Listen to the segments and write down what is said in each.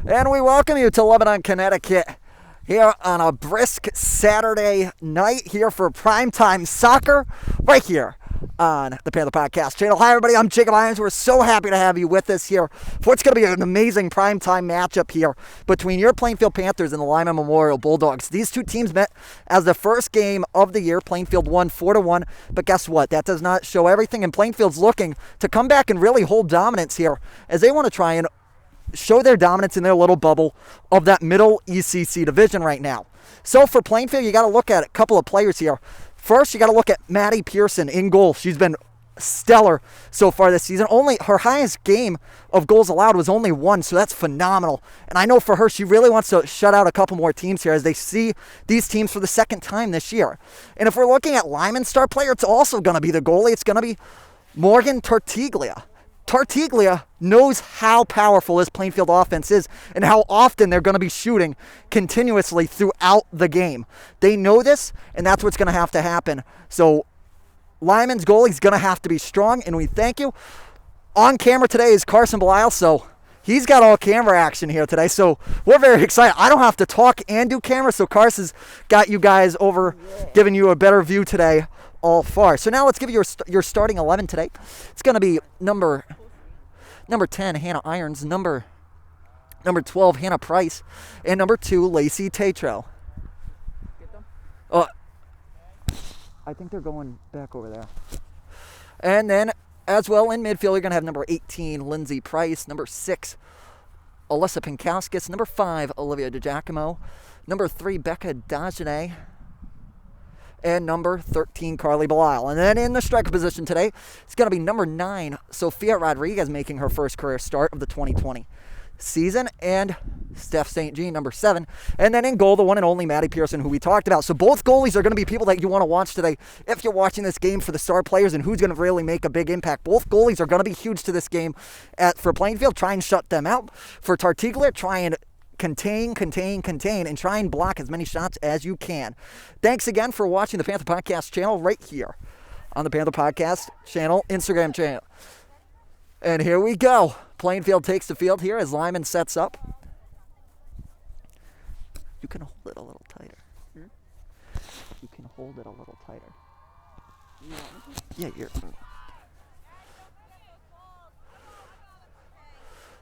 And we welcome you to Lebanon, Connecticut, here on a brisk Saturday night here for primetime soccer, right here on the Panther Podcast channel. Hi, everybody. I'm Jacob Irons. We're so happy to have you with us here for what's going to be an amazing primetime matchup here between your Plainfield Panthers and the Lyman Memorial Bulldogs. These two teams met as the first game of the year. Plainfield won 4-1, but guess what? That does not show everything, and Plainfield's looking to come back and really hold dominance here as they want to try and show their dominance in their little bubble of that middle ECC division right now. So for Plainfield, you got to look at a couple of players here. First, you got to look at Maddie Pearson in goal. She's been stellar so far this season. Only her highest game of goals allowed was only 1, so that's phenomenal. And I know for her, she really wants to shut out a couple more teams here as they see these teams for the second time this year. And if we're looking at Lyman's star player, it's also going to be the goalie. It's going to be Morgan Tartiglia. Tartiglia knows how powerful this Plainfield offense is and how often they're going to be shooting continuously throughout the game. They know this, and that's what's going to happen. So Lyman's goalie is going to have to be strong, and we thank you. On camera today is Carson Belial, so he's got all camera action here today, so we're very excited. I don't have to talk and do camera, so Carson's got you guys over, giving you a better view today all far. So now let's give you your starting 11 today. It's going to be number 10, Hannah Irons, number 12, Hannah Price, and number 2, Lacey Tatro. Get them? I think they're going back over there. And then as well in midfield, you're going to have number 18, Lindsay Price, number 6, Alyssa Pinkowskis, number 5, Olivia DiGiacomo, number 3, Becca Dajane, and number 13, Carly Belial. And then in the striker position today, it's going to be number 9, Sophia Rodriguez, making her first career start of the 2020 season, and Steph St. Jean, number 7. And then in goal, the one and only Maddie Pearson, who we talked about. So both goalies are going to be people that you want to watch today if you're watching this game for the star players and who's going to really make a big impact. Both goalies are going to be huge to this game for Plainfield. Try and shut them out. For Tartiglia, try and contain, and try and block as many shots as you can. Thanks again for watching the Panther Podcast channel right here on the Panther Podcast channel, Instagram channel. And here we go. Plainfield takes the field here as Lyman sets up. You can hold it a little tighter. You can hold it a little tighter. Yeah, you're...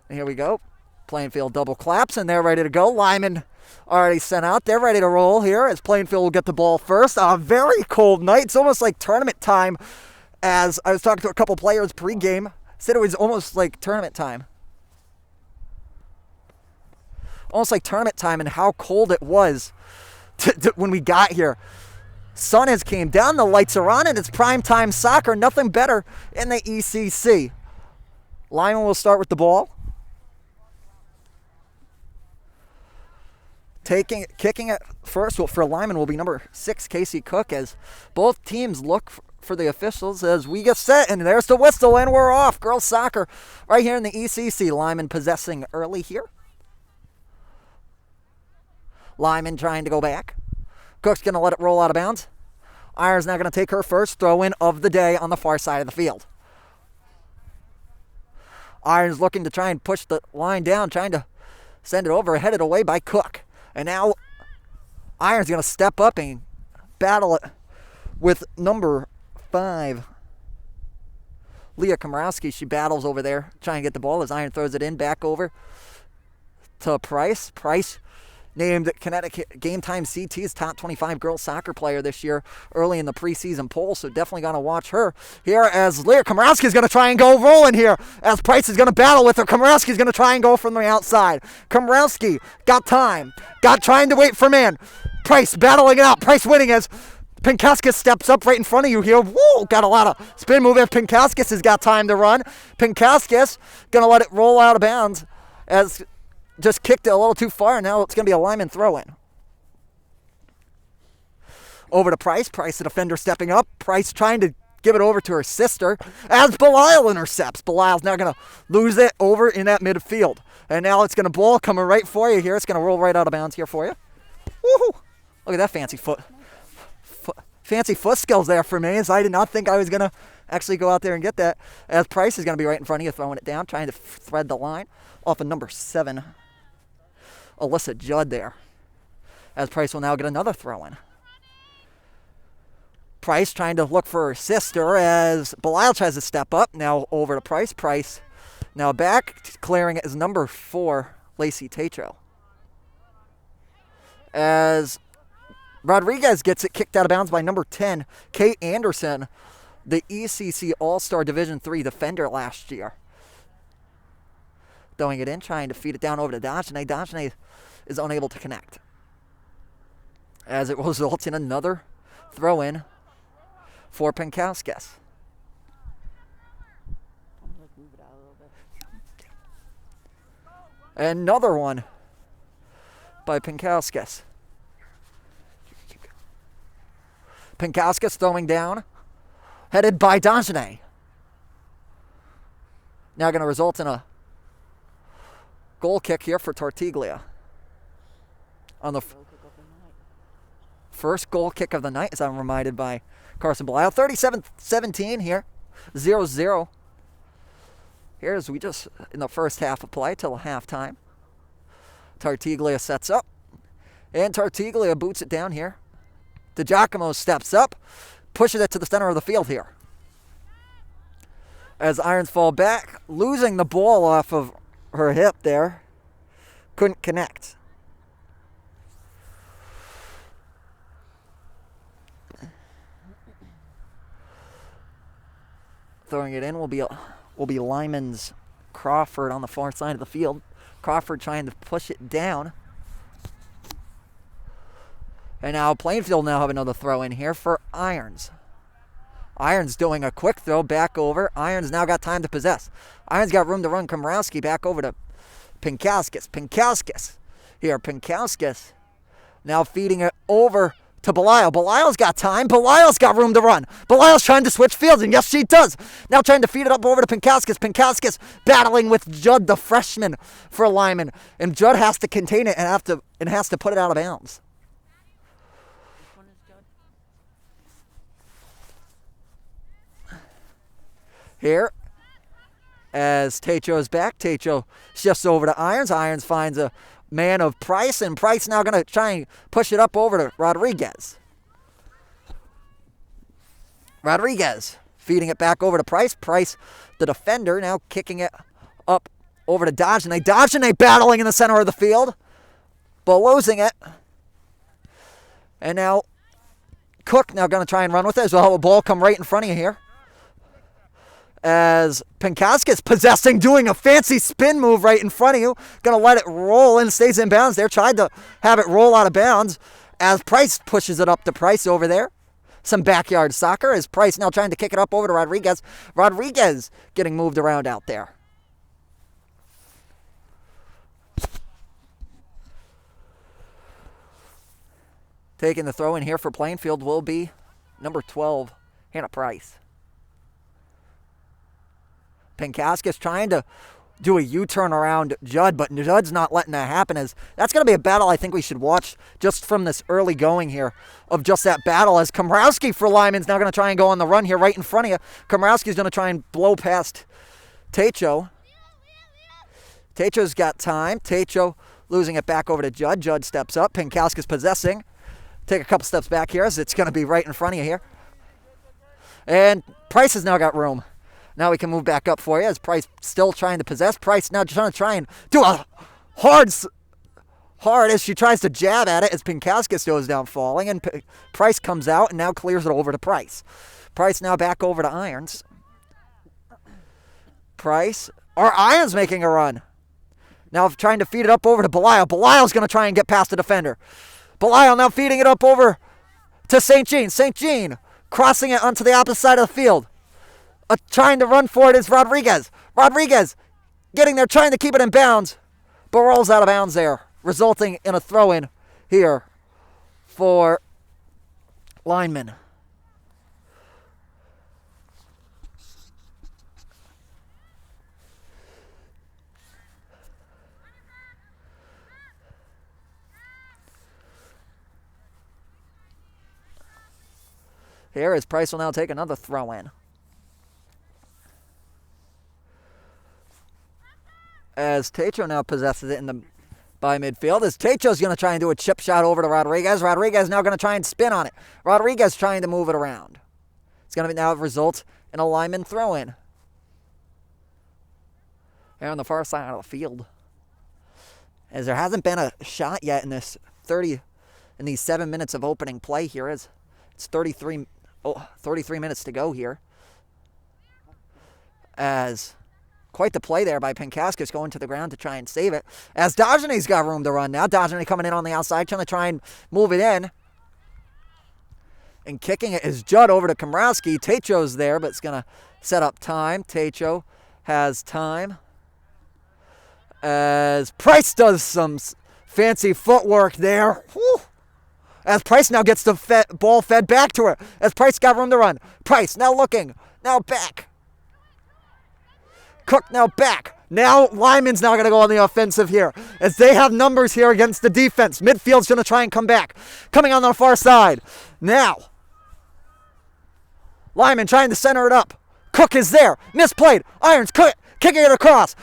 And here we go. Plainfield double claps, and they're ready to go. Lyman already sent out. They're ready to roll here as Plainfield will get the ball first. A very cold night. It's almost like tournament time. As I was talking to a couple players pregame, said it was almost like tournament time. Almost like tournament time and how cold it was when we got here. Sun has came down, the lights are on, and it's primetime soccer. Nothing better in the ECC. Lyman will start with the ball. Kicking it first for Lyman will be number 6, Casey Cook, as both teams look for the officials as we get set, and there's the whistle, and we're off. Girls soccer right here in the ECC. Lyman possessing early here. Lyman trying to go back. Cook's going to let it roll out of bounds. Irons now going to take her first throw-in of the day on the far side of the field. Irons looking to try and push the line down, trying to send it over, headed away by Cook. And now Irons going to step up and battle it with number 5, Leah Komorowski. She battles over there, trying to get the ball as Iron throws it in back over to Price. Price named Connecticut Game Time CT's top 25 girls soccer player this year early in the preseason poll, so definitely going to watch her here as Leah Komorowski is going to try and go rolling here as Price is going to battle with her. Komorowski is going to try and go from the outside. Komorowski got time, trying to wait for man. Price battling it out. Price winning as Pinkowskis steps up right in front of you here. Woo! Got a lot of spin move if Pinkowskis has got time to run. Pinkowskis going to let it roll out of bounds as just kicked it a little too far. Now it's going to be a Lyman throw-in. Over to Price. Price, the defender, stepping up. Price trying to give it over to her sister as Belial intercepts. Belial's now going to lose it over in that midfield. And now it's going to ball coming right for you here. It's going to roll right out of bounds here for you. Woohoo! Look at that fancy fancy foot skills there for me, as I did not think I was going to actually go out there and get that. As Price is going to be right in front of you, throwing it down, trying to thread the line off of number 7, Alyssa Judd there. As Price will now get another throw-in. Price trying to look for her sister as Belial tries to step up. Now over to Price. Price now back. Clearing it is number 4, Lacey Tatro. As Rodriguez gets it kicked out of bounds by number 10, Kate Anderson, the ECC All-Star Division III defender last year. Throwing it in, trying to feed it down over to Dajane. Dajane is unable to connect. As it results in another throw-in for Penkauskas. Another one by Penkauskas. Penkauskas throwing down, headed by Dajane. Now going to result in a goal kick here for Tartiglia. On the first goal kick of the night, as I'm reminded by Carson Belial. 37-17 here, 0-0. Here as we just in the first half of play till halftime. Tartiglia sets up, and Tartiglia boots it down here. DiGiacomo steps up, pushes it to the center of the field here. As Irons fall back, losing the ball off of her hip there. Couldn't connect. Throwing it in will be Lyman's Crawford on the far side of the field. Crawford trying to push it down. And now Plainfield now have another throw in here for Irons. Irons doing a quick throw back over. Irons now got time to possess. Irons got room to run. Komrowski back over to Penkauskas. Penkauskas. Here, Penkauskas now feeding it over to Belial. Belial's got time. Belial's got room to run. Belial's trying to switch fields, and yes, she does. Now trying to feed it up over to Penkauskas. Penkauskas battling with Judd, the freshman, for Lyman. And Judd has to contain it and has to put it out of bounds. Which one is Judd? Here, as Tatro back, Tatro shifts over to Irons. Irons finds a man of Price, and Price now going to try and push it up over to Rodriguez. Rodriguez feeding it back over to Price. Price, the defender, now kicking it up over to Dajane. Dajane battling in the center of the field, but losing it. And now Cook now going to try and run with it as well. A ball come right in front of you here. As Penkauskas possessing, doing a fancy spin move right in front of you. Going to let it roll and stays in bounds there. Tried to have it roll out of bounds as Price pushes it up to Price over there. Some backyard soccer as Price now trying to kick it up over to Rodriguez. Rodriguez getting moved around out there. Taking the throw in here for Plainfield will be number 12, Hannah Price. Penkauskas trying to do a U-turn around Judd, but Judd's not letting that happen. As that's going to be a battle I think we should watch just from this early going here of just that battle, as Komrowski for Lyman's now going to try and go on the run here right in front of you. Komrowski's going to try and blow past Tatro. Tatro's got time. Tatro losing it back over to Judd. Judd steps up. Penkauskas possessing. Take a couple steps back here as it's going to be right in front of you here. And Price has now got room. Now we can move back up for you as Price still trying to possess. Price now trying to do a hard as she tries to jab at it as Penkauskas goes down falling. And Price comes out and now clears it over to Price. Price now back over to Irons. Price, or Irons making a run. Now trying to feed it up over to Belial. Belial's going to try and get past the defender. Belial now feeding it up over to St. Jean. St. Jean crossing it onto the opposite side of the field. Trying to run for it is Rodriguez. Rodriguez getting there, trying to keep it in bounds, but rolls out of bounds there, resulting in a throw-in here for Lyman. Here is Price will now take another throw-in. As Tatro now possesses it in the by midfield as Techo's going to try and do a chip shot over to Rodriguez. Rodriguez now going to try and spin on it. Rodriguez trying to move it around. It's going to now result in a Lyman throw-in. Here on the far side of the field. As there hasn't been a shot yet in these 7 minutes of opening play here. It's 33 minutes to go here. As quite the play there by Penkauskas going to the ground to try and save it. As Dagene's got room to run now. Dagene coming in on the outside, trying to try and move it in. And kicking it is Judd over to Komrowski. Techo's there, but it's going to set up time. Techo has time. As Price does some fancy footwork there. Whew. As Price now gets the ball fed back to her. As Price got room to run. Price now looking. Now back. Cook now back. Now Lyman's now going to go on the offensive here as they have numbers here against the defense. Midfield's going to try and come back. Coming on the far side. Now Lyman trying to center it up. Cook is there. Misplayed. Irons kicking it across.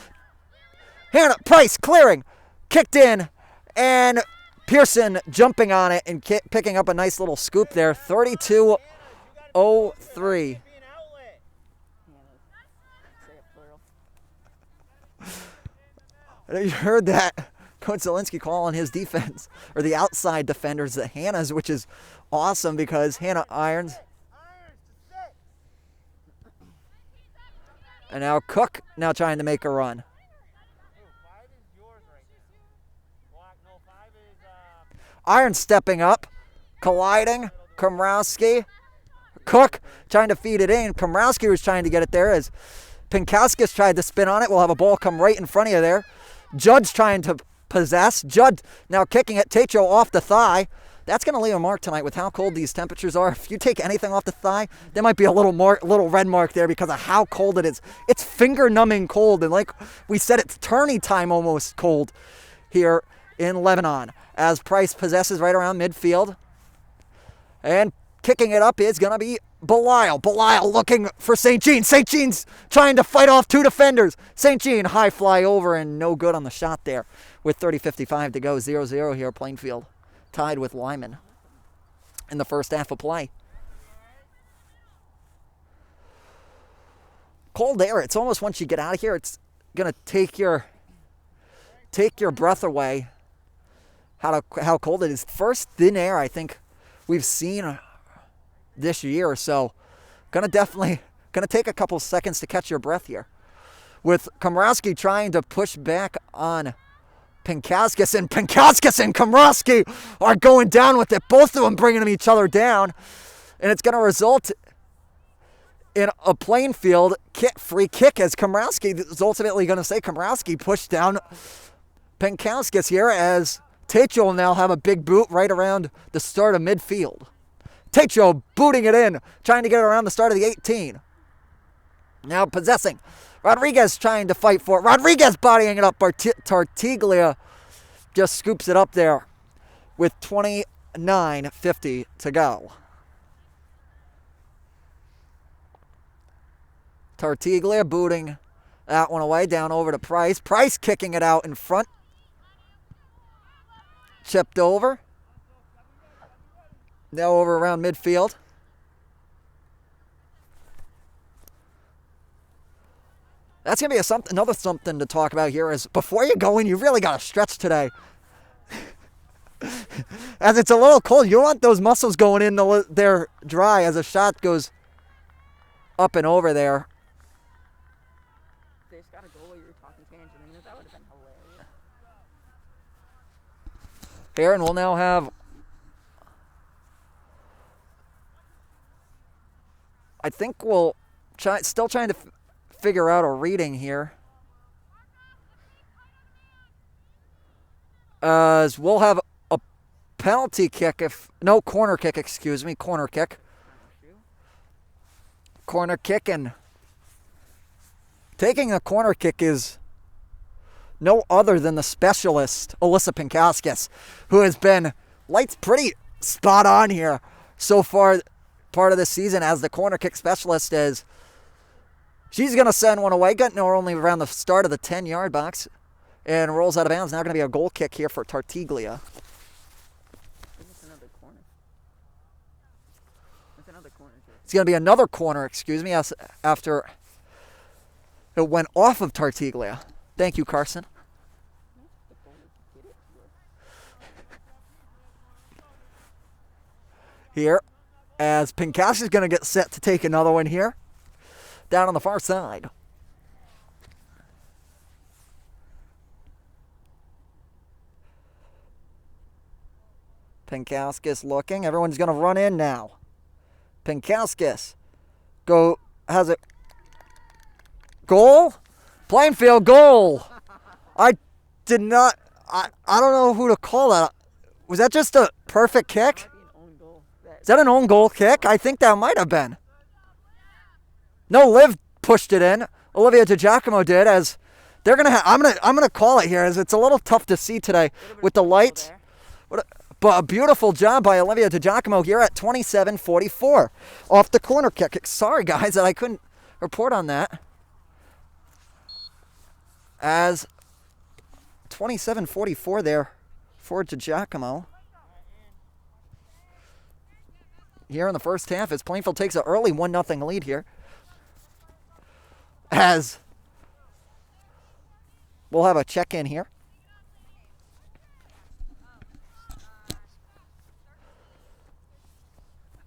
Hannah Price clearing. Kicked in. And Pearson jumping on it and picking up a nice little scoop there. 32-03. You heard that Coach Zielinski calling his defense, or the outside defenders, the Hannahs, which is awesome because Hannah Irons. And now Cook now trying to make a run. Irons stepping up, colliding. Komrowski. Cook trying to feed it in. Komrowski was trying to get it there as Penkauskas tried to spin on it. We'll have a ball come right in front of you there. Judd's trying to possess. Judd now kicking it. Techo off the thigh. That's going to leave a mark tonight with how cold these temperatures are. If you take anything off the thigh, there might be a little red mark there because of how cold it is. It's finger-numbing cold, and like we said, it's tourney time almost cold here in Lebanon. As Price possesses right around midfield. And kicking it up is going to be Belial. Belial looking for St. Jean. St. Jean's trying to fight off two defenders. St. Jean high fly over and no good on the shot there with 30:55 to go. 0-0 here, Plainfield. Tied with Lyman in the first half of play. Cold air. It's almost once you get out of here, it's going to take your breath away. How cold it is. First thin air I think we've seen this year, so gonna take a couple seconds to catch your breath here. With Komrowski trying to push back on Penkauskas, and Penkauskas and Komrowski are going down with it. Both of them bringing each other down, and it's gonna result in a Plainfield free kick as Komrowski is ultimately gonna say Komrowski pushed down Penkauskas here as Techo will now have a big boot right around the start of midfield. Techo booting it in, trying to get it around the start of the 18. Now possessing. Rodriguez trying to fight for it. Rodriguez bodying it up. Tartiglia just scoops it up there with 29:50 to go. Tartiglia booting that one away, down over to Price. Price kicking it out in front. Chipped over. Now over around midfield. That's going to be another something to talk about here is before you go in, you really got to stretch today. As it's a little cold, you don't want those muscles going in they're dry as a shot goes up and over there. They just got to go while you're talking tangent. I mean, that would have been hilarious. Aaron will now have, I think we'll still trying to figure out a reading here. As we'll have a penalty kick corner kick, corner kick. Corner kick, and taking a corner kick is no other than the specialist, Alyssa Penkauskas, who has been lights pretty spot on here so far part of the season as the corner kick specialist is. She's going to send one away, getting her only around the start of the 10-yard box. And rolls out of bounds. Now going to be a goal kick here for Tartiglia. I think it's another corner. It's another corner, too. It's going to be another corner, excuse me, after it went off of Tartiglia. Thank you, Carson. The corner hit it. Here, as Pinkowski's going to get set to take another one here. Down on the far side. Pinkowskis looking. Everyone's going to run in now. Pinkowskis has it. Goal? Plainfield goal. I don't know who to call that. Was that just a perfect kick? Might be an own goal. Is that an own goal kick? I think that might have been. No, Liv pushed it in. Olivia DiGiacomo did. As they're gonna. I'm gonna call it here, as it's a little tough to see today with the lights. But a beautiful job by Olivia DiGiacomo here at 27:44 off the corner kick. Sorry, guys, that I couldn't report on that. As 27:44 there for DiGiacomo. Here in the first half, as Plainfield takes an early 1-0 lead here. As we'll have a check-in here.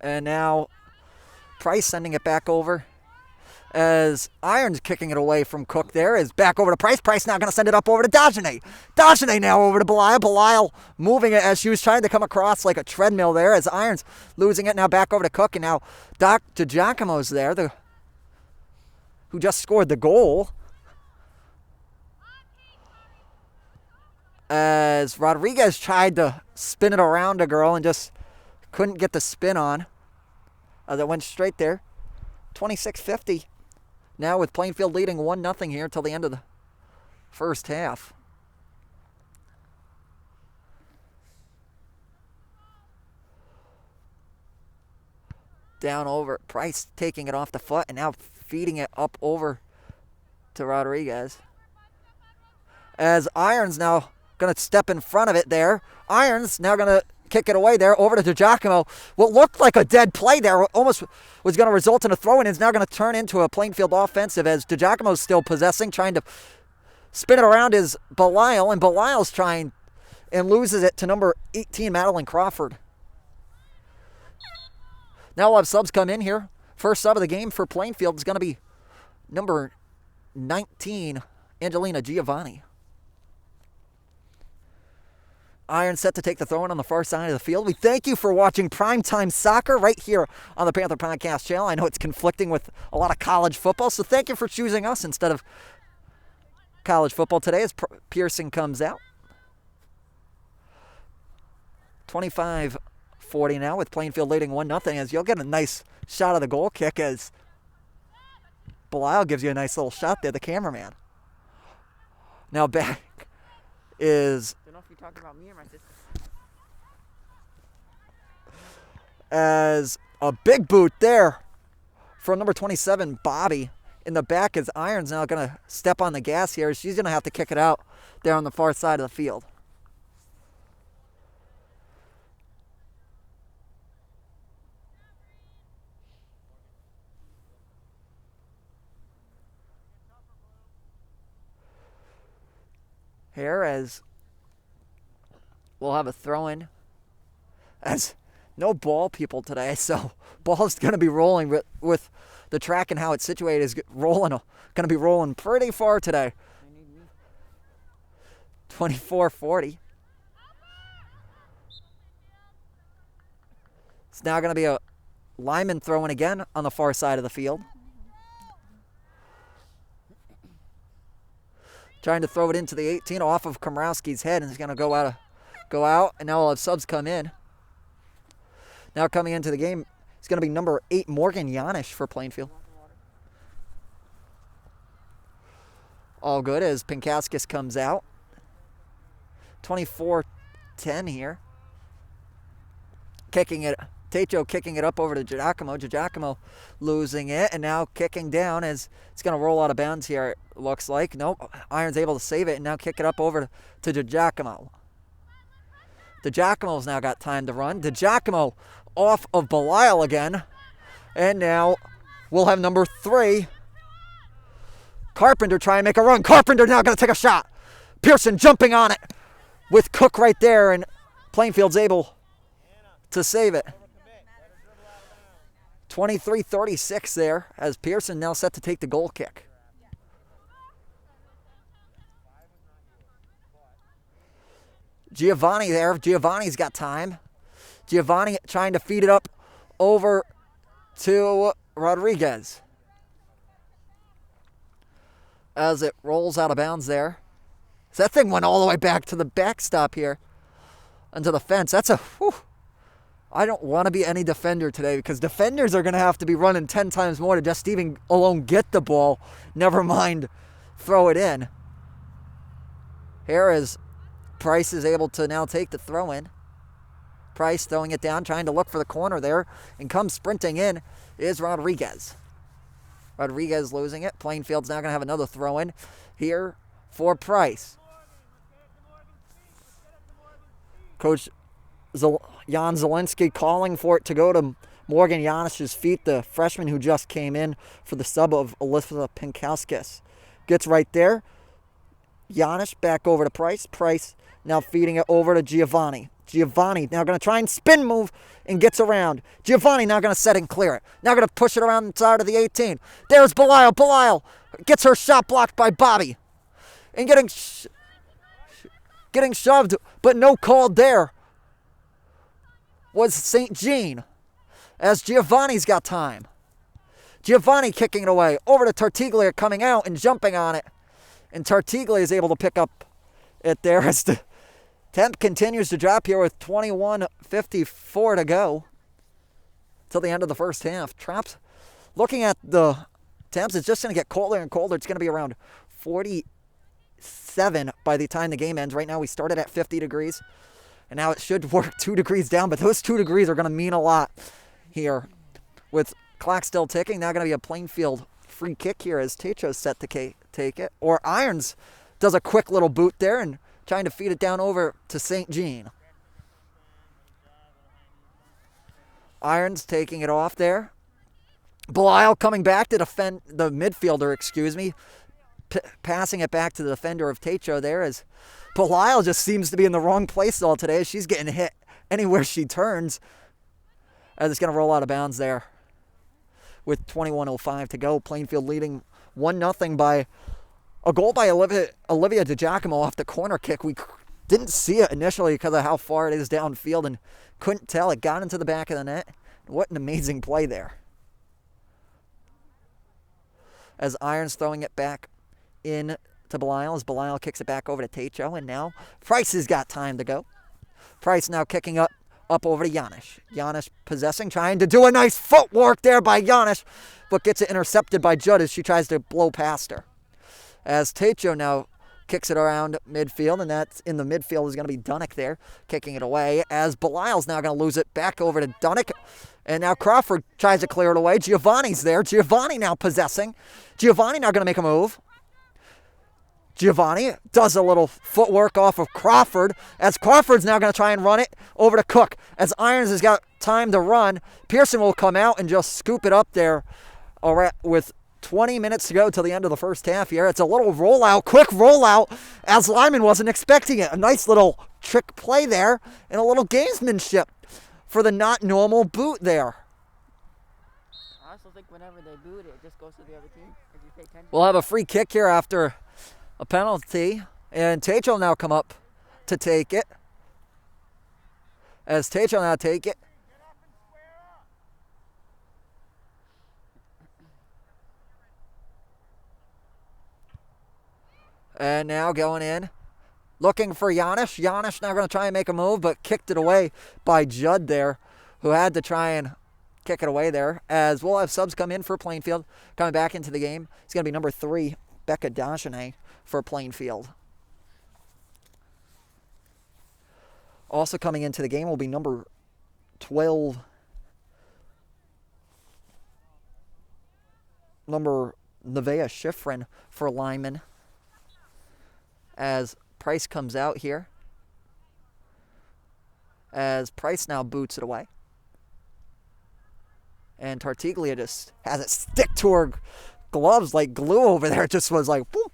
And now Price sending it back over. As Irons kicking it away from Cook there. Is back over to Price. Price now going to send it up over to Dagenet. Dagenet now over to Belial. Belial moving it as she was trying to come across like a treadmill there. As Irons losing it now back over to Cook. And now Doc DiGiacomo's there, who just scored the goal. As Rodriguez tried to spin it around a girl and just couldn't get the spin on. That went straight there. 26:50. Now with Plainfield leading 1-0 here until the end of the first half. Down over. Price taking it off the foot and now feeding it up over to Rodriguez. As Irons now going to step in front of it there. Irons now going to kick it away there over to DiGiacomo. What looked like a dead play there almost was going to result in a throw-in. Is now going to turn into a Plainfield offensive as DiGiacomo's still possessing, trying to spin it around is Belial, and Belial's trying and loses it to number 18, Madeline Crawford. Now we'll have subs come in here. First sub of the game for Plainfield is going to be number 19, Angelina Giovanni. Iron set to take the throw-in on the far side of the field. We thank you for watching Primetime Soccer right here on the Panther Podcast channel. I know it's conflicting with a lot of college football, so thank you for choosing us instead of college football today as Pearson comes out. 25-40 now with Plainfield leading 1-0 as you'll get a nice shot of the goal kick as Belial gives you a nice little shot there, the cameraman. Now back is... Don't know if you're talking about me or my sister. As a big boot there from number 27, Bobby. In the back is Irons now going to step on the gas here. She's going to have to kick it out there on the far side of the field. Here as we'll have a throw-in. As no ball people today, so ball's going to be rolling with the track and how it's situated is going to be rolling pretty far today. 24-40. It's now going to be a Lyman throwing again on the far side of the field. Trying to throw it into the 18 off of Komrowski's head, and it's going to go out, and now we'll have subs come in. Now coming into the game, it's going to be number 8, Morgan Yanish for Plainfield. All good as Pinkowskis comes out. 24-10 here. Kicking it Techo kicking it up over to Giacomo. Giacomo losing it, and now kicking down as it's going to roll out of bounds here, it looks like. Nope, Iron's able to save it, and now kick it up over to Giacomo. Giacomo's now got time to run. Giacomo off of Belial again, and now we'll have number 3. Carpenter trying to make a run. Carpenter now going to take a shot. Pearson jumping on it with Cook right there, and Plainfield's able to save it. 23-36 there as Pearson now set to take the goal kick. Giovanni there. Giovanni's got time. Giovanni trying to feed it up over to Rodriguez. As it rolls out of bounds there. So that thing went all the way back to the backstop here. Into the fence. That's a... Whew. I don't want to be any defender today because defenders are going to have to be running 10 times more to just even alone get the ball. Never mind throw it in. Here is Price is able to now take the throw in. Price throwing it down, trying to look for the corner there. And comes sprinting in is Rodriguez. Rodriguez losing it. Plainfield's now going to have another throw in here for Price. Coach Jan Zielinski calling for it to go to Morgan Janish's feet, the freshman who just came in for the sub of Alyssa Pinkauskis. Gets right there. Janish back over to Price. Price now feeding it over to Giovanni. Giovanni now going to try and spin move and gets around. Giovanni now going to set and clear it. Now going to push it around the side of the 18. There's Belial. Belial gets her shot blocked by Bobby. And getting shoved, but no call there was St. Jean, as Giovanni's got time. Giovanni kicking it away. Over to Tartiglia coming out and jumping on it. And Tartiglia is able to pick up it there as the temp continues to drop here with 21:54 to go till the end of the first half. Traps, looking at the temps, it's just going to get colder and colder. It's going to be around 47 by the time the game ends. Right now we started at 50 degrees. And now it should work 2 degrees down, but those 2 degrees are going to mean a lot here. With clock still ticking, now going to be a Plainfield free kick here as Techo's set to take it. Or Irons does a quick little boot there and trying to feed it down over to St. Jean. Irons taking it off there. Belial coming back to defend the midfielder, passing it back to the defender of Techo there as Belial just seems to be in the wrong place all today. She's getting hit anywhere she turns. As it's going to roll out of bounds there with 21:05 to go. Plainfield leading 1-0 by a goal by Olivia DiGiacomo off the corner kick. We didn't see it initially because of how far it is downfield and couldn't tell. It got into the back of the net. What an amazing play there. As Irons throwing it back in to Belial as Belial kicks it back over to Techo, and now Price has got time to go. Price now kicking up over to Janish. Janish possessing, trying to do a nice footwork there by Janish, but gets it intercepted by Judd as she tries to blow past her. As Techo now kicks it around midfield, and that's in the midfield is going to be Dunnick there, kicking it away, as Belial's now going to lose it back over to Dunnick, and now Crawford tries to clear it away. Giovanni's there. Giovanni now possessing. Giovanni now going to make a move. Giovanni does a little footwork off of Crawford, as Crawford's now going to try and run it over to Cook. As Irons has got time to run, Pearson will come out and just scoop it up there with 20 minutes to go till the end of the first half here. It's a little rollout, quick rollout, as Lyman wasn't expecting it. A nice little trick play there and a little gamesmanship for the not normal boot there. I also think whenever they boot it, it just goes to the other team. If you pay attention. We'll have a free kick here after a penalty, and Techo will now come up to take it. As Techo now take it. And now going in, looking for Janish. Janish now going to try and make a move, but kicked it away by Judd there, who had to try and kick it away there. As we'll have subs come in for Plainfield, coming back into the game. It's going to be number 3, Becca Dachene, for Plainfield. Also coming into the game will be number 12, number Nevaeh Schifrin for Lyman. As Price comes out here. As Price now boots it away. And Tartiglia just has it stick to her gloves like glue over there. It just was like, boom.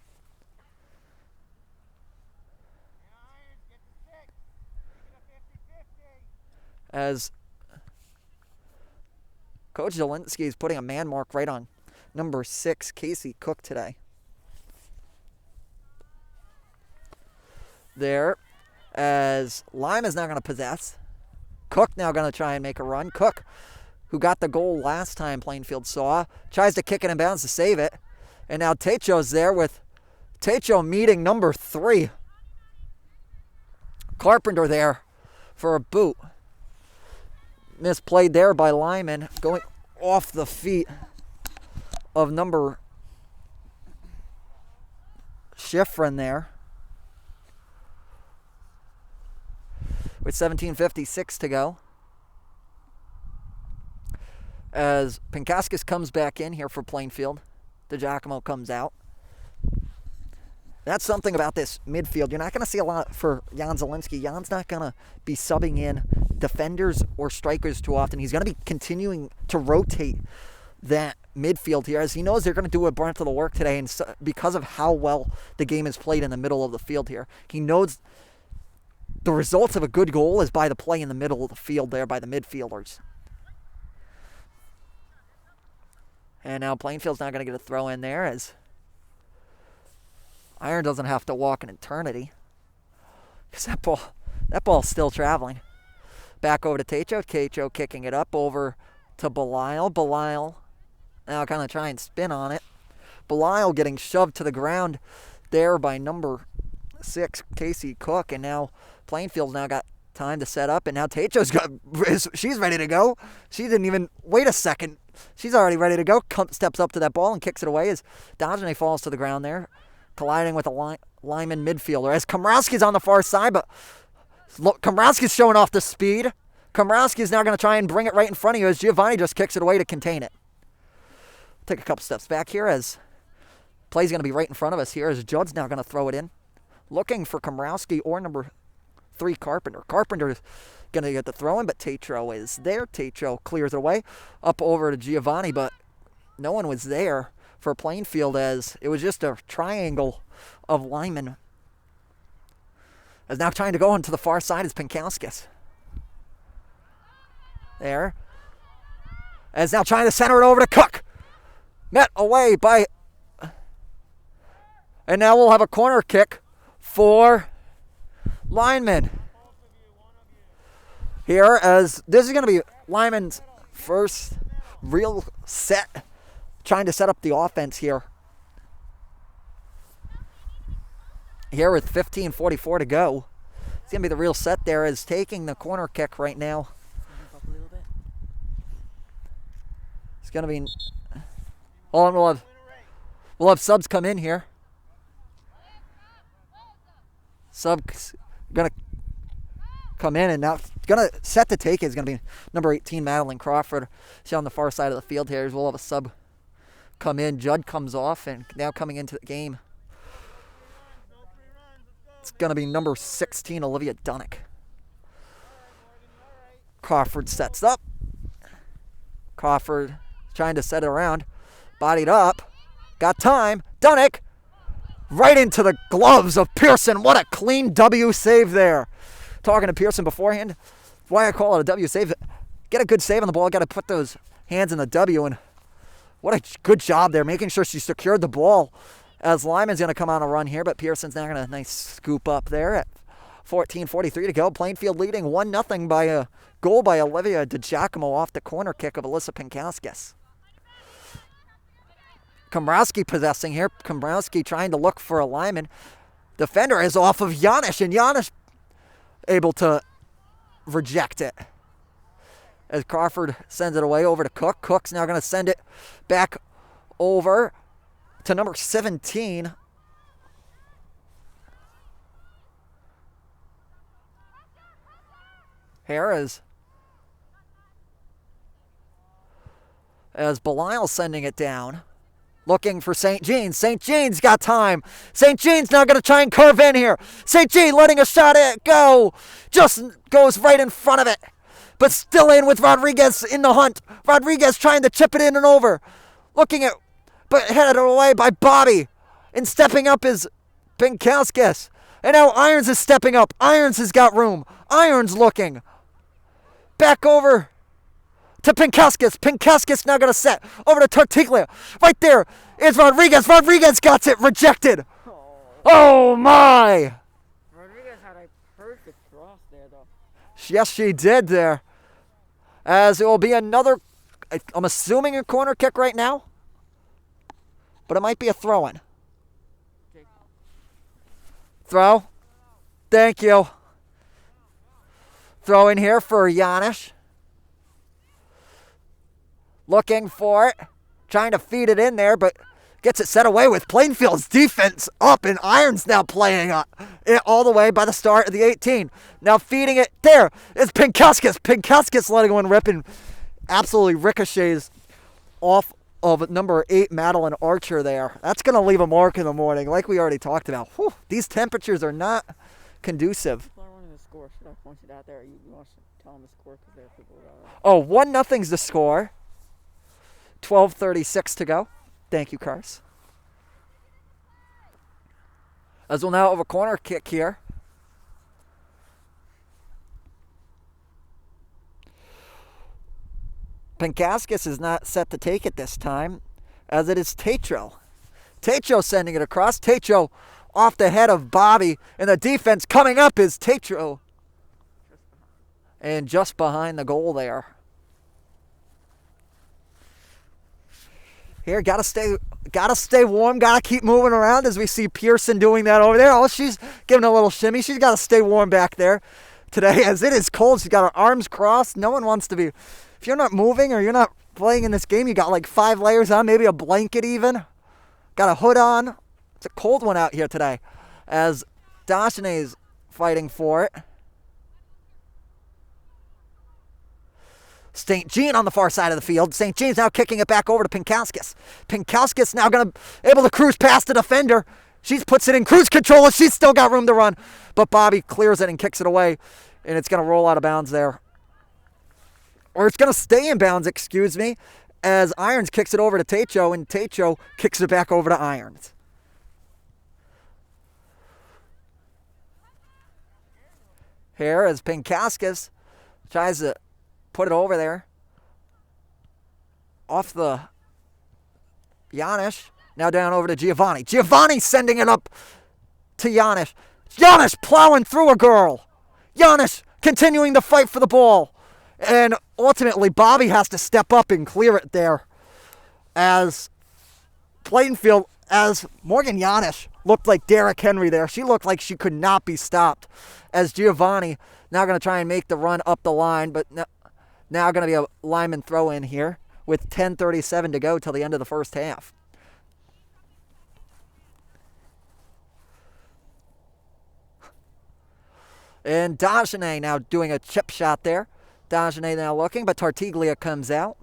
As Coach Zielinski is putting a man mark right on number 6, Casey Cook today. There, as Lyman is now going to possess. Cook now going to try and make a run. Cook, who got the goal last time Plainfield saw, tries to kick it in bounds to save it. And now Techo's there with Techo meeting number 3. Carpenter there for a boot. Misplayed there by Lyman, going off the feet of number Schifrin there. With 17:56 to go. As Pinkaskis comes back in here for Plainfield, DiGiacomo comes out. That's something about this midfield. You're not going to see a lot for Jan Zielinski. Jan's not going to be subbing in defenders or strikers too often. He's going to be continuing to rotate that midfield here, as he knows they're going to do a brunt of the work today, and so, because of how well the game is played in the middle of the field here. He knows the results of a good goal is by the play in the middle of the field there by the midfielders. And now Plainfield's not going to get a throw in there, as Iron doesn't have to walk an eternity, because that ball's still traveling. Back over to Techo. Techo kicking it up over to Belial. Belial now kind of try and spin on it. Belial getting shoved to the ground there by number 6, Casey Cook. And now Plainfield's now got time to set up. And now she's ready to go. She didn't even wait a second. She's already ready to go. Steps up to that ball and kicks it away as Dajane falls to the ground there, colliding with a Lyman midfielder. As Komrowski's on the far side, but Komrowski's showing off the speed. Komrowski's now going to try and bring it right in front of you as Giovanni just kicks it away to contain it. Take a couple steps back here as play's going to be right in front of us here as Judd's now going to throw it in. Looking for Komrowski or number 3, Carpenter. Carpenter's going to get the throw in, but Tetro is there. Tetro clears it away. Up over to Giovanni, but no one was there for Plainfield as it was just a triangle of Lyman. As now trying to go into the far side is Pinkaskis. There. As now trying to center it over to Cook. Met away by... And now we'll have a corner kick for Lyman. Here, as this is going to be Lyman's first real set, trying to set up the offense here. Here with 15:44 to go. It's going to be the real set there, as taking the corner kick right now. It's going to be... Hold on, we'll have subs come in here. Sub's going to come in, and now going to set the take is going to be number 18, Madeline Crawford. She's on the far side of the field here. We'll have a sub come in. Judd comes off, and now coming into the game, it's going to be number 16, Olivia Dunnick. Crawford sets up. Crawford trying to set it around. Bodied up. Got time. Dunnick right into the gloves of Pearson. What a clean W save there. Talking to Pearson beforehand. Why I call it a W save. Get a good save on the ball. Got to put those hands in the W. And what a good job there, making sure she secured the ball. As Lyman's going to come on a run here, but Pearson's now going to nice scoop up there at 14:43 to go. Plainfield leading 1-0 by a goal by Olivia DiGiacomo off the corner kick of Alyssa Pinkaskis. Komrowski possessing here. Komrowski trying to look for a Lyman. Defender is off of Janish, and Janish able to reject it. As Crawford sends it away over to Cook. Cook's now going to send it back over to number 17. Harris. As Belial sending it down. Looking for St. Jean's. St. Jean's got time. St. Jean's now going to try and curve in here. St. Jean letting a shot go. Just goes right in front of it. But still in with Rodriguez in the hunt. Rodriguez trying to chip it in and over. Looking at, but headed away by Bobby. And stepping up is Pinkowskis. And now Irons is stepping up. Irons has got room. Irons looking. Back over to Pinkowskis. Pinkowskis now going to set over to Tartiglia. Right there is Rodriguez. Rodriguez got it. Rejected. Oh, my. Rodriguez had a perfect cross there, though. Yes, she did there. As it will be another, I'm assuming a corner kick right now. But it might be a throw-in. Throw. Thank you. Throw in here for Giannis. Looking for it. Trying to feed it in there, but gets it set away with Plainfield's defense up, and Irons now playing it all the way by the start of the 18. Now feeding it there is Pinkowskis. Pinkowskis letting one rip and absolutely ricochets off of number 8, Madeline Archer there. That's going to leave a mark in the morning, like we already talked about. Whew, these temperatures are not conducive. People are running the score. Should I point it out there? You want to tell them the score because there are people that Oh, 1-0's the score. 12:36 to go. Thank you, Cars. As we'll now have a corner kick here. Pinkowskis is not set to take it this time, as it is Tatro. Tatro sending it across. Tatro off the head of Bobby, and the defense coming up is Tatro. And just behind the goal there. Here, gotta stay warm, gotta keep moving around as we see Pearson doing that over there. Oh, she's giving a little shimmy. She's gotta stay warm back there today as it is cold. She's got her arms crossed. No one wants to be, if you're not moving or you're not playing in this game, you got like 5 layers on, maybe a blanket even. Got a hood on. It's a cold one out here today as Dashane's fighting for it. St. Jean on the far side of the field. St. Jean's now kicking it back over to Pinkowskis. Pinkowskis now able to cruise past the defender. She puts it in cruise control, and she's still got room to run. But Bobby clears it and kicks it away, and it's going to roll out of bounds there. Or it's going to stay in bounds, excuse me, as Irons kicks it over to Tacho, and Tacho kicks it back over to Irons. Here as Pinkowskis tries to put it over there. Off the Giannis. Now down over to Giovanni. Giovanni sending it up to Giannis. Giannis plowing through a girl. Giannis continuing to fight for the ball. And ultimately, Bobby has to step up and clear it there. As Plainfield, as Morgan Giannis looked like Derrick Henry there. She looked like she could not be stopped. As Giovanni now going to try and make the run up the line, but now going to be a Lyman throw in here with 10:37 to go till the end of the first half. And Dajane now doing a chip shot there. Dajane now looking, but Tartiglia comes out.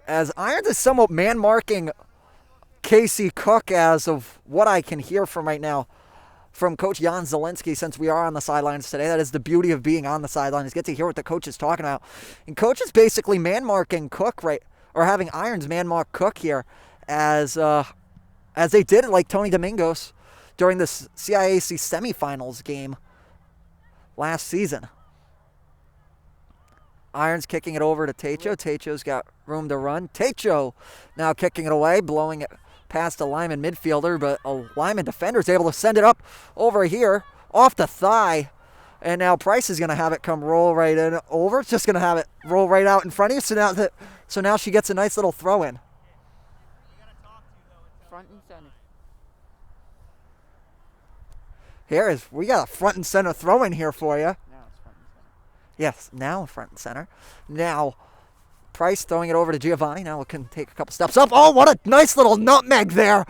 As Irons is somewhat man-marking Casey Cook as of what I can hear from right now from Coach Jan Zielinski, since we are on the sidelines today. That is the beauty of being on the sidelines, get to hear what the coach is talking about. And Coach is basically man-marking Cook, right, or having Irons man-mark Cook here as they did like Tony Domingos during the CIAC semifinals game last season. Irons kicking it over to Tacho. Tacho's got room to run. Tacho now kicking it away, blowing it past a Lyman midfielder, but a Lyman defender is able to send it up over here, off the thigh. And now Price is going to have it come roll right in over. It's just going to have it roll right out in front of you. So now she gets a nice little throw in. front and center. We got a front and center throw in here for you. Now it's front and center. Yes, now front and center. Now Price throwing it over to Giovanni. Now we can take a couple steps up. Oh, what a nice little nutmeg there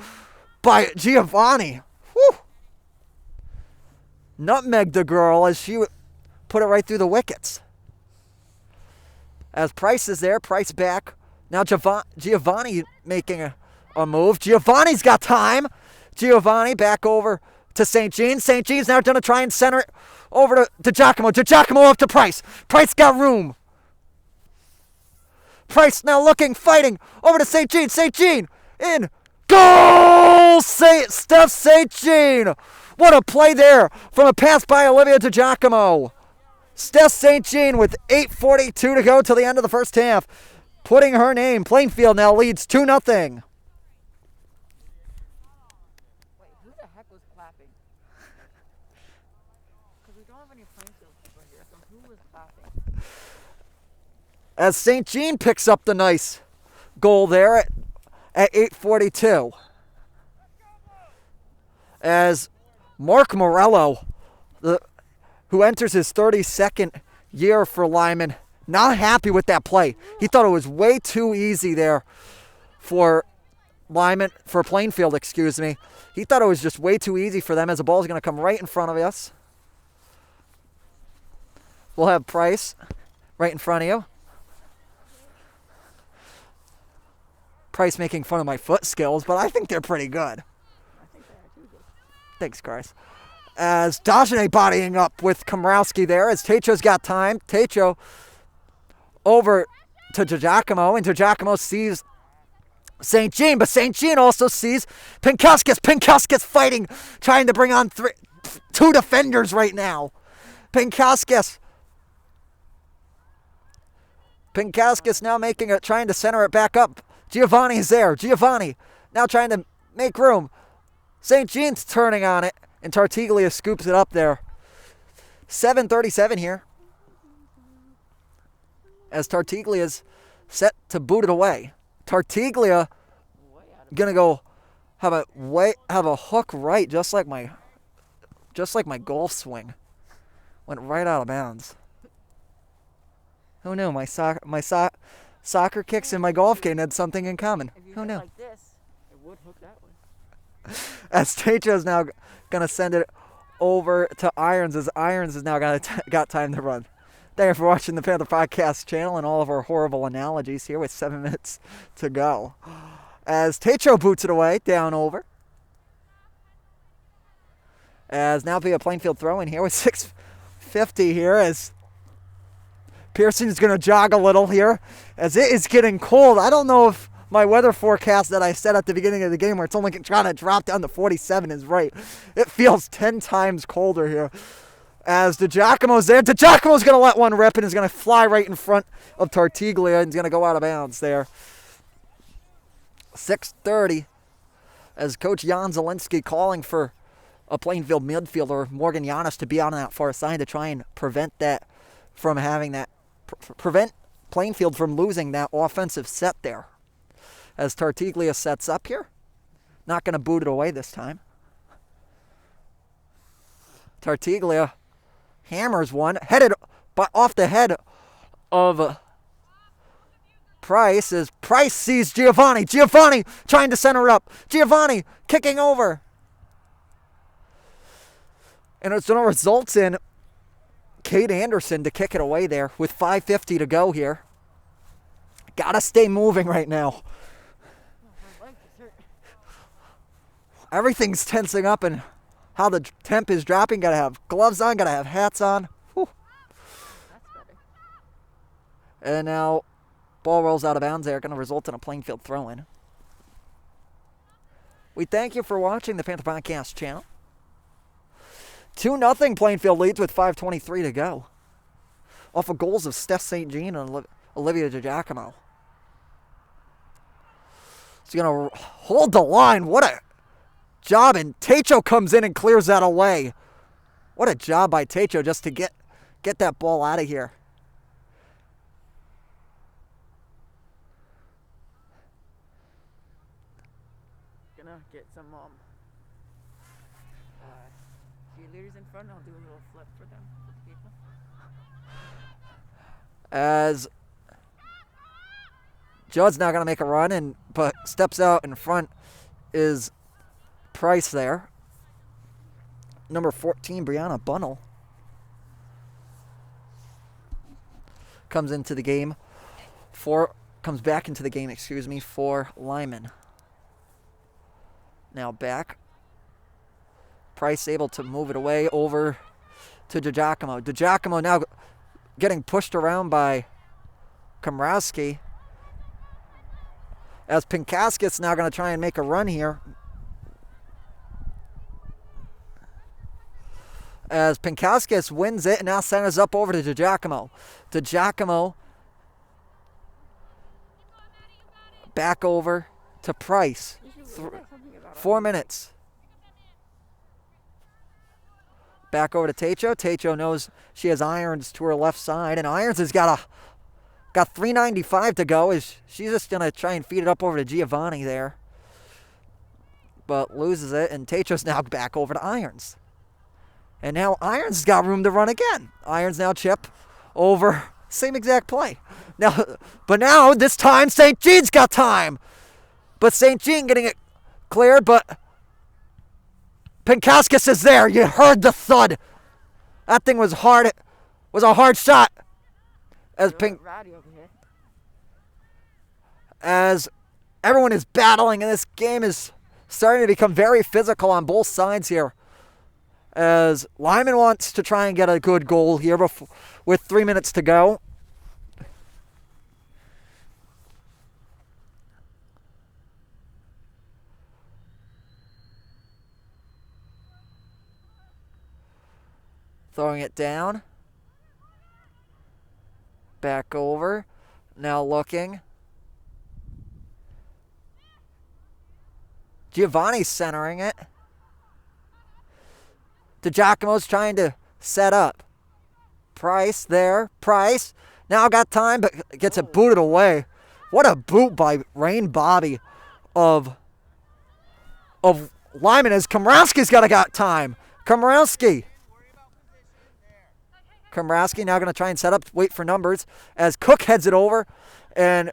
by Giovanni. Whew. Nutmegged the girl as she put it right through the wickets. As Price is there, Price back. Now Giovanni making a move. Giovanni's got time. Giovanni back over to St. Jean. St. Jean's now going to try and center it over to Giacomo. Giacomo up to Price. Price got room. Price now looking, fighting, over to St. Jean. St. Jean in. Goal! Steph St. Jean. What a play there from a pass by Olivia to Giacomo. Steph St. Jean with 8:42 to go till the end of the first half. Putting her name. Plainfield now leads 2-0. Wait, who the heck was clapping? Because we don't have any Plainfield people here, so who was clapping? As St. Jean picks up the nice goal there at 8:42. As Mark Morello, who enters his 32nd year for Lyman, not happy with that play. He thought it was way too easy there for Lyman, for Plainfield, excuse me. He thought it was just way too easy for them as the ball is going to come right in front of us. We'll have Price right in front of you. Price making fun of my foot skills, but I think they're pretty good. I think they are too good. Thanks, Chris. As Dajane bodying up with Komrowski there, as Techo's got time. Techo over to Giacomo, and Giacomo sees St. Jean, but St. Jean also sees Pinkauskas. Pinkauskas fighting, trying to bring on two defenders right now. Pinkauskas now trying to center it back up. Giovanni's there. Giovanni now trying to make room. St. Jean's turning on it, and Tartiglia scoops it up there. 7:37 here. As Tartiglia's set to boot it away. Tartiglia gonna go have a hook right, just like my golf swing. Went right out of bounds. Who knew my soccer kicks and my golf game had something in common? If you Who hit knew? like this, it would hook that way. As Techo's now gonna send it over to Irons, as Irons has now got time to run. Thank you for watching the Panther Podcast channel and all of our horrible analogies here with 7 minutes to go. As Techo boots it away, down over. As now be a Plainfield throw in here with 6:50 here, as Pearson's going to jog a little here as it is getting cold. I don't know if my weather forecast that I said at the beginning of the game where it's only trying to drop down to 47 is right. It feels 10 times colder here. As DiGiacomo's there. DiGiacomo's going to let one rip and is going to fly right in front of Tartiglia and is going to go out of bounds there. 6:30 as Coach Jan Zielinski calling for a Plainfield midfielder, Morgan Giannis, to be on that far side to try and prevent that from having that, prevent Plainfield from losing that offensive set there. As Tartiglia sets up here. Not going to boot it away this time. Tartiglia hammers one, headed off the head of Price as Price sees Giovanni. Giovanni trying to center it up. Giovanni kicking over. And it's going to result in Kate Anderson to kick it away there with 5:50 to go here. Got to stay moving right now. Everything's tensing up and how the temp is dropping. Got to have gloves on, got to have hats on. Whew. That's better. And now ball rolls out of bounds there, going to result in a Plainfield throw-in. We thank you for watching the Panther Podcast channel. 2-0 Plainfield leads with 5:23 to go. Off of goals of Steph St. Jean and Olivia DiGiacomo. He's going to hold the line. What a job. And Techo comes in and clears that away. What a job by Techo just to get that ball out of here. Gonna get some cheerleaders in front. I'll do a little flip for them, for the people. As Judd's now going to make a run, but steps out in front is Price there. Number 14, Brianna Bunnell, comes into the game Comes back into the game, for Lyman. Now back. Price able to move it away over to DiGiacomo. DiGiacomo now getting pushed around by Komrowski. As Pinkaskis now going to try and make a run here. As Pinkaskis wins it and now centers up over to DiGiacomo. DiGiacomo back over to Price. 4 minutes. Back over to Techo. Techo knows she has Irons to her left side, and Irons has got 3:95 to go. She's just gonna try and feed it up over to Giovanni there, but loses it, and Techo's now back over to Irons, and now Irons has got room to run again. Irons now chip over, same exact play. Now this time St. Jean's got time, but St. Jean getting it cleared, but Pinkaskis is there. You heard the thud. That thing was hard. It was a hard shot. As everyone is battling, and this game is starting to become very physical on both sides here. As Lyman wants to try and get a good goal here with 3 minutes to go. Throwing it down. Back over. Now looking. Giovanni's centering it. DiGiacomo's trying to set up. Price there. Price. Now got time, but gets it booted away. What a boot by Rain Bobby of Lyman, as Komrowski's got time. Komrowski now going to try and set up, wait for numbers, as Cook heads it over, and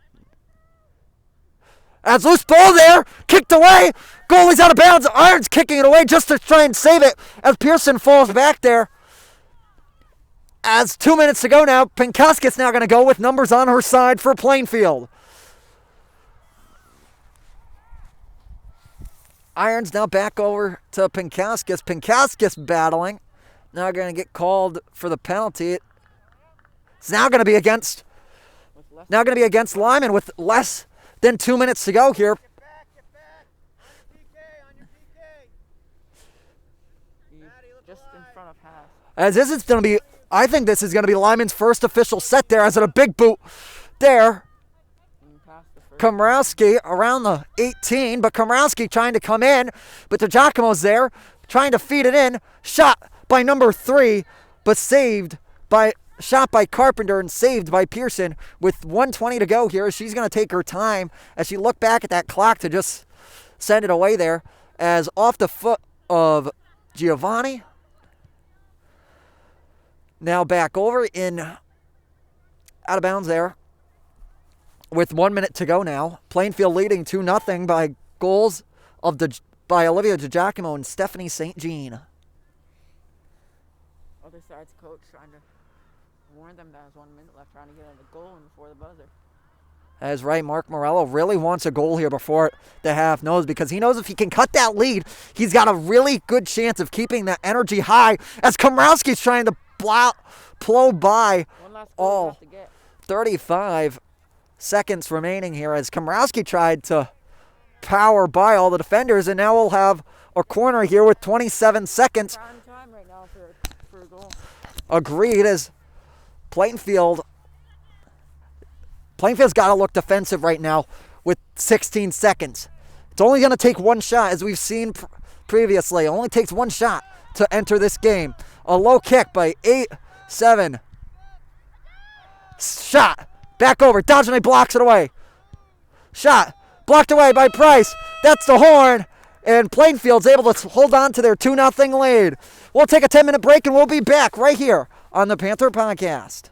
as loose ball there, kicked away, goalie's out of bounds, Irons kicking it away just to try and save it, as Pearson falls back there. As 2 minutes to go now, Pinkaskis now going to go with numbers on her side for Plainfield. Irons now back over to Pinkaskis. Pinkaskis battling. Now going to get called for the penalty. It's now going to be against Lyman with less than 2 minutes to go here. Get back. On your PK. Just in front of half. As this is going to be, I think this is going to be Lyman's first official set there, as in a big boot there. Komrowski around the 18, but Komrowski trying to come in, but DiGiacomo's there, trying to feed it in. Shot by number 3, but shot by Carpenter and saved by Pearson with 1:20 to go here. She's going to take her time as she looked back at that clock to just send it away there, as off the foot of Giovanni. Now back over out of bounds there with 1 minute to go now. Plainfield leading 2-0 by goals by Olivia DiGiacomo and Stephanie St. Jean. Other side's coach trying to warn them that there's 1 minute left, trying to get a goal in before the buzzer. As right, Mark Morello really wants a goal here before the half knows, because he knows if he can cut that lead, he's got a really good chance of keeping that energy high, as Komrowski's trying to plow by all 35 seconds remaining here, as Komrowski tried to power by all the defenders, and now we'll have a corner here with 27 seconds. Prime time right now for a goal. Agreed, as Plainfield's got to look defensive right now with 16 seconds. It's only going to take one shot, as we've seen previously. It only takes one shot to enter this game. A low kick by 8-7. Shot. Back over. Dodgenay blocks it away. Shot. Blocked away by Price. That's the horn. And Plainfield's able to hold on to their 2-0 lead. We'll take a 10-minute break, and we'll be back right here on the Panther Podcast.